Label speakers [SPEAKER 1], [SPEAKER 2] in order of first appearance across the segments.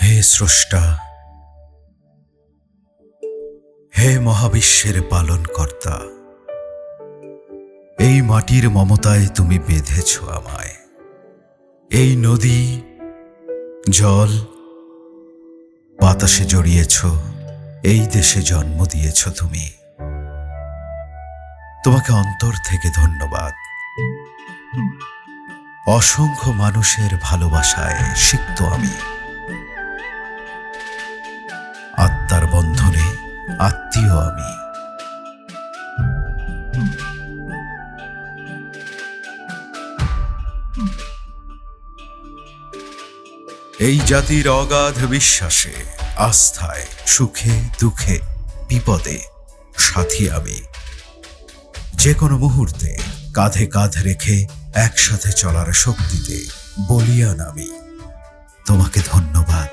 [SPEAKER 1] হে স্রষ্টা, হে মহাবিশ্বের পালনকর্তা, এই মাটির মমতায় তুমি বেঁধেছ আমায়। এই নদী, জল, বাতাসে জড়িয়েছ, এই দেশে জন্ম দিয়েছ তুমি। তোমাকে অন্তর থেকে ধন্যবাদ। অসংখ্য মানুষের ভালোবাসায় সিক্ত আমি। আত্মার বন্ধনে আত্মীয় আমি। এই জাতির অগাধ বিশ্বাসে, আস্থায়, সুখে দুঃখে বিপদে সাথী আমি। যে কোনো মুহূর্তে কাঁধে কাঁধ রেখে একসাথে চলার শক্তিতে বলিয়ান আমি। তোমাকে ধন্যবাদ।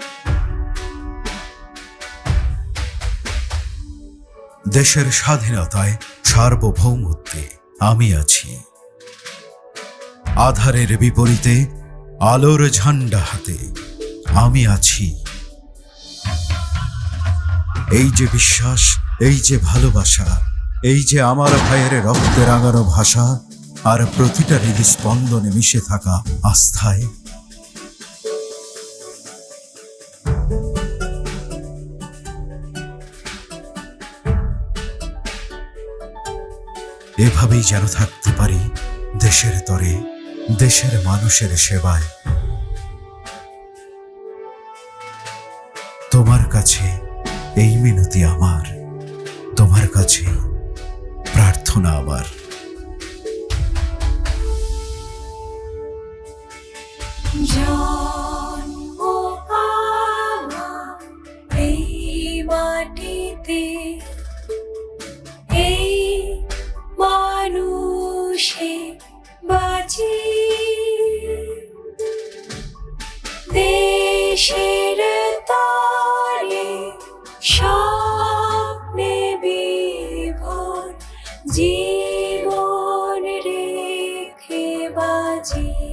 [SPEAKER 1] দেশের স্বাধীনতায়, সার্বভৌমত্বে আমি আছি। আধারের বিপরীতে আলোর ঝান্ডা হাতে আমি আছি। এই যে বিশ্বাস, এই যে ভালোবাসা, এই যে আমার ভাইয়ের রক্তে রাঙানো ভাষা, আর প্রতিটা হৃদস্পন্দনে মিশে থাকা আস্থায়। এভাবেই যেন থাকতে পারি দেশের তরে, দেশের মানুষের সেবায়। তোমার কাছে এই মিনতি আমার, তোমার কাছে প্রার্থনা আমার।
[SPEAKER 2] জন্ম আমার এই মাটিতে, এই মানুষে বাঁচি। দেশের তরে স্বপ্নে বিভোর জীবন রেখে বাজি।